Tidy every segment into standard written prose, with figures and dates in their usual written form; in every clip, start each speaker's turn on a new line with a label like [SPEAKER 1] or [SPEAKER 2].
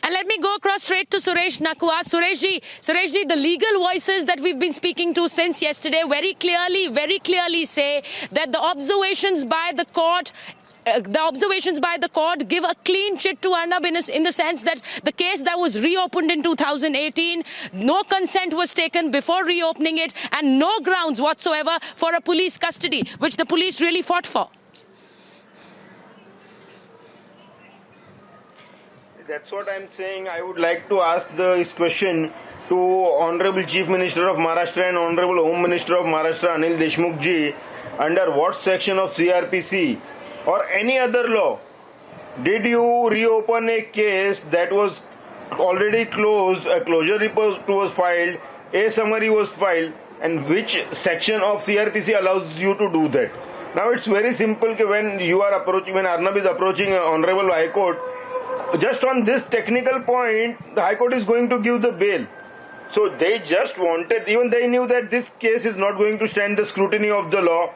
[SPEAKER 1] And let me go across straight to Suresh Nakua. Suresh ji, the legal voices that we've been speaking to since yesterday very clearly say that the observations by the court give a clean chit to Arnab in the sense that the case that was reopened in 2018, no consent was taken before reopening it, and no grounds whatsoever for a police custody, which the police really fought for.
[SPEAKER 2] That's what I'm saying. I would like to ask this question to Honorable Chief Minister of Maharashtra and Honorable Home Minister of Maharashtra, Anil Deshmukh ji, under what section of CRPC or any other law did you reopen a case that was already closed, a closure report was filed, a summary was filed, and which section of CRPC allows you to do that? Now it's very simple when Arnab is approaching Honorable High Court, just on this technical point, the High Court is going to give the bail. So they just wanted, even they knew that this case is not going to stand the scrutiny of the law.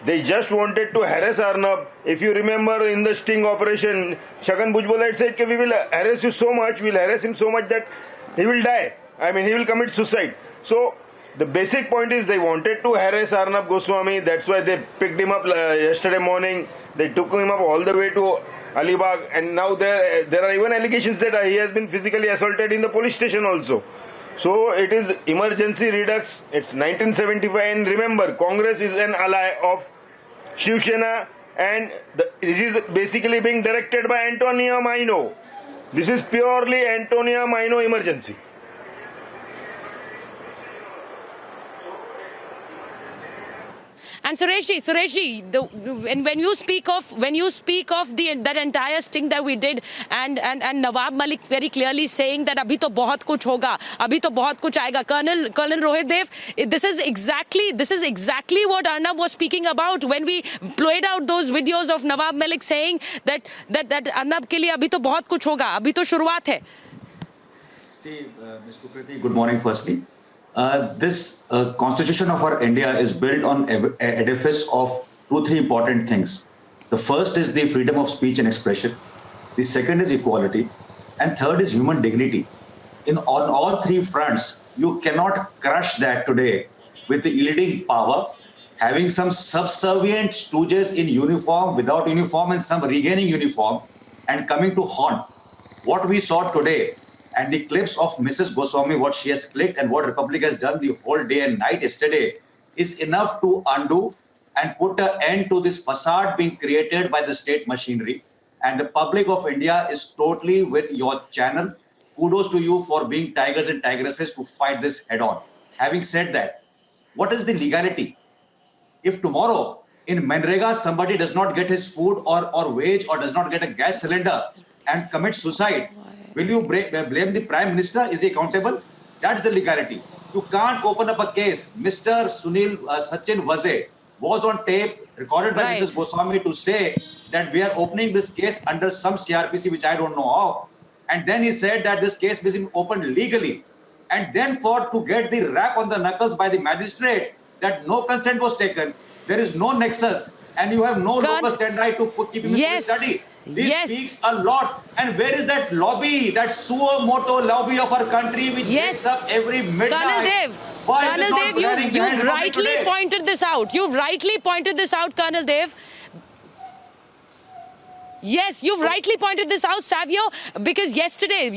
[SPEAKER 2] They just wanted to harass Arnab. If you remember in the sting operation, Chhagan Bhujbal had said, we will harass you so much, we'll harass him so much that he will die. I mean, he will commit suicide. So the basic point is they wanted to harass Arnab Goswami. That's why they picked him up yesterday morning. They took him up all the way to Alibag, and now there are even allegations that he has been physically assaulted in the police station also. So it is emergency redux. It's 1975, and remember, Congress is an ally of Shiv Sena, and this is basically being directed by Antonia Maino. This is purely Antonia Maino emergency.
[SPEAKER 1] And Sureshji, when you speak of that entire sting that we did, and Nawab Malik very clearly saying that abhi to bahut kuch hoga, abhi to bahut kuch aayega. Colonel Rohit Dev, this is exactly what Arnab was speaking about when we played out those videos of Nawab Malik saying that Arnab ke liye abhi to bahut kuch hoga, abhi to shuruaat hai.
[SPEAKER 3] See, Ms. Kukriti, good morning firstly. This constitution of our India is built on an edifice of 2-3 important things. The first is the freedom of speech and expression. The second is equality. And third is human dignity. On all 3 fronts, you cannot crush that today with the yielding power, having some subservient stooges in uniform, without uniform, and some regaining uniform, and coming to haunt. What we saw today, and the clips of Mrs. Goswami, what she has clicked and what Republic has done the whole day and night yesterday, is enough to undo and put an end to this facade being created by the state machinery. And the public of India is totally with your channel. Kudos to you for being tigers and tigresses to fight this head on. Having said that, what is the legality? If tomorrow in Manrega somebody does not get his food or wage or does not get a gas cylinder and commits suicide, will you blame the Prime Minister? Is he accountable? That's the legality. You can't open up a case. Mr. Sachin Vaze was on tape, recorded by Mrs. Goswami, to say that we are opening this case under some CRPC, which I don't know of. And then he said that this case was opened legally. And then to get the rap on the knuckles by the magistrate that no consent was taken, there is no nexus, and you have no locus standi to keep him in study. This speaks a lot. And where is that lobby, that suo moto lobby of our country, which wakes up every midnight?
[SPEAKER 1] Colonel Dev, you've rightly pointed this out. You've rightly pointed this out, Colonel Dev. Yes, you've rightly pointed this out, Savio, because yesterday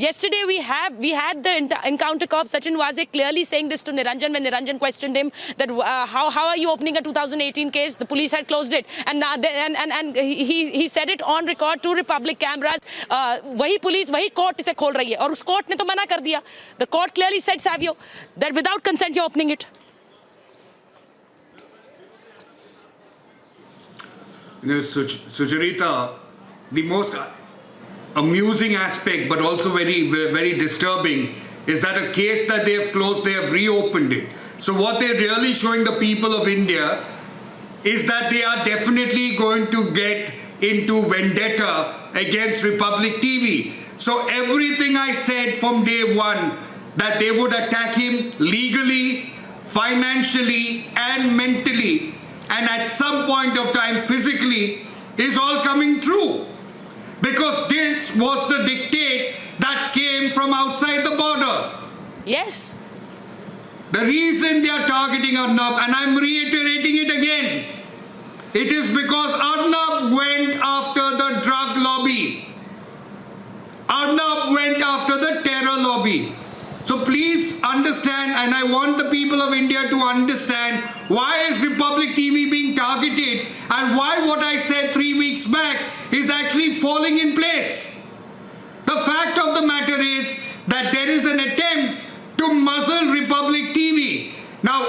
[SPEAKER 1] we had the encounter cop Sachin Vaze clearly saying this to Niranjan when Niranjan questioned him that how are you opening a 2018 case? The police had closed it, and he said it on record to Republic cameras. Wahi police, wahi court ise khol rahi hai, aur us court ne to mana kar diya. The court clearly said, Savio, that without consent you're opening it.
[SPEAKER 4] Sucharita, the most amusing aspect, but also very disturbing, is that a case that they have closed, they have reopened it. So what they're really showing the people of India is that they are definitely going to get into vendetta against Republic TV. So everything I said from day one, that they would attack him legally, financially, and mentally, and at some point of time physically, is all coming true. Because this was the dictate that came from outside the border.
[SPEAKER 1] Yes.
[SPEAKER 4] The reason they are targeting Arnab, and I'm reiterating it again, it is because Arnab went after the drug lobby. Arnab went after the terror lobby. So please understand, and I want the people of India to understand, why is Republic TV being targeted and why what I said 3 weeks back is actually falling in place. The fact of the matter is that there is an attempt to muzzle Republic TV. Now,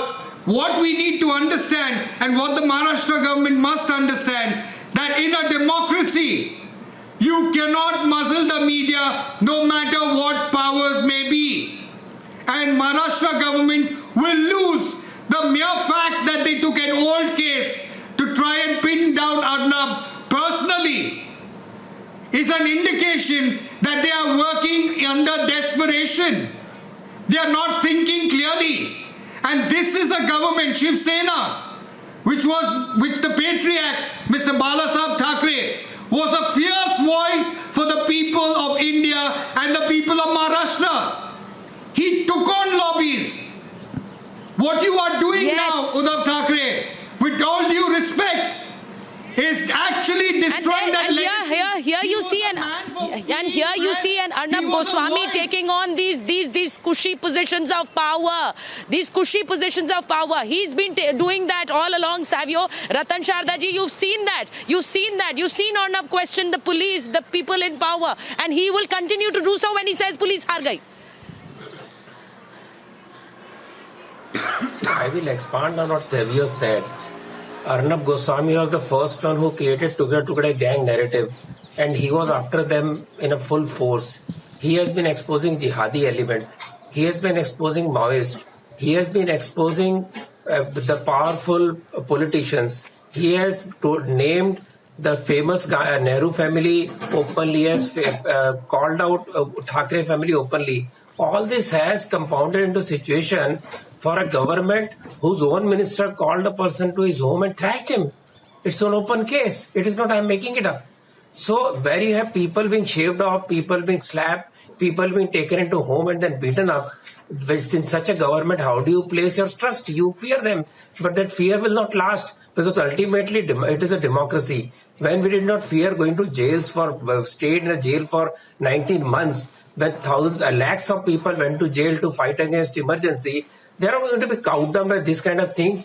[SPEAKER 4] what we need to understand and what the Maharashtra government must understand, that in a democracy, you cannot muzzle the media no matter what powers may be. And Maharashtra government will lose. The mere fact that they took an old case to try and pin down Arnab personally is an indication that they are working under desperation. They are not thinking clearly. And this is a government, Shiv Sena, which the patriarch, Mr. Balasaheb Thackeray, was a fierce voice for the people of India and the people of Maharashtra. He took on lobbies. What you are doing now, Uddhav Thackeray, with all due respect, is actually destroying that legacy.
[SPEAKER 1] Here you see an Arnab Goswami taking on these cushy positions of power. These cushy positions of power. He's been doing that all along, Savio. Ratan Shardaji, you've seen that. You've seen Arnab question the police, the people in power, and he will continue to do so when he says police har gayi.
[SPEAKER 5] I will expand on what Savio said. Arnab Goswami was the first one who created Tugde Tugde gang narrative, and he was after them in a full force. He has been exposing jihadi elements. He has been exposing Maoists. He has been exposing the powerful politicians. He has named the famous Nehru family openly, has called out Thackeray family openly. All this has compounded into a situation for a government whose own minister called a person to his home and thrashed him. It's an open case. It is not I'm making it up. So where you have people being shaved off, people being slapped, people being taken into home and then beaten up, in such a government, how do you place your trust? You fear them. But that fear will not last, because ultimately it is a democracy. When we did not fear going to jails stayed in a jail for 19 months, when lakhs of people went to jail to fight against emergency, they are going to be cowed down by this kind of thing.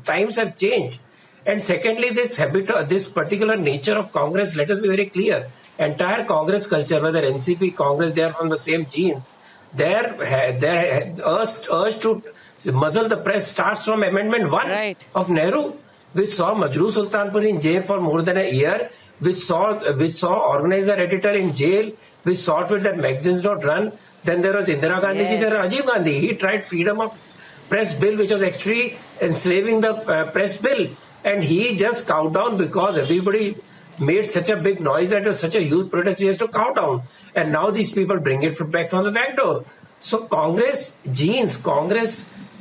[SPEAKER 5] Times have changed. And secondly, this particular nature of Congress, let us be very clear. Entire Congress culture, whether NCP, Congress, they are from the same genes. Their urge to muzzle the press starts from Amendment 1 of Nehru, which saw Majrooh Sultanpur in jail for more than a year, which saw organizer editor in jail, which saw to it that magazines don't run. Then there was Indira Gandhi, there was Rajiv Gandhi. He tried freedom of press bill, which was actually enslaving the press bill. And he just cowed down because everybody made such a big noise and such a huge protest, he has to cow down. And now these people bring it back from the back door. So Congress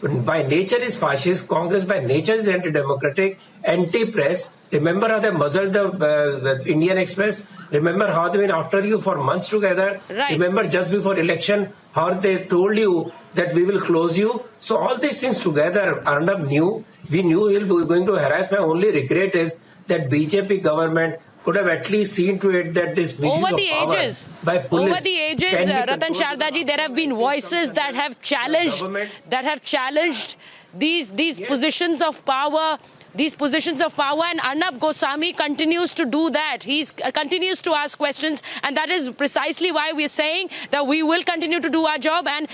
[SPEAKER 5] by nature is fascist, Congress by nature is anti-democratic, anti-press. Remember how they muzzled the Indian Express? Remember how they've been after you for months together?
[SPEAKER 1] Right.
[SPEAKER 5] Remember just before election how they told you that we will close you? So all these things together, Arnab knew. We knew he'll be going to harass. My only regret is that BJP government could have at least seen to it that this misuse
[SPEAKER 1] over the
[SPEAKER 5] of power
[SPEAKER 1] ages,
[SPEAKER 5] by police
[SPEAKER 1] over the ages, Ratan Shardaji, there have been voices that have challenged these positions of power. And Arnab Goswami continues to do that. He continues to ask questions, and that is precisely why we're saying that we will continue to do our job. And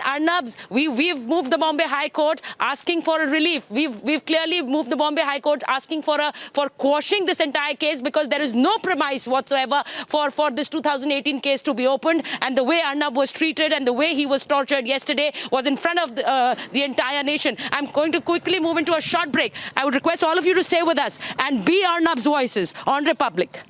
[SPEAKER 1] Arnab's, we've moved the Bombay High Court asking for a relief. We've clearly moved the Bombay High Court asking for quashing this entire case, because there is no premise whatsoever for this 2018 case to be opened. And the way Arnab was treated and the way he was tortured yesterday was in front of the entire nation. I'm going to quickly move into a short break. I would request all of you to stay with us and be Arnab's voices on Republic.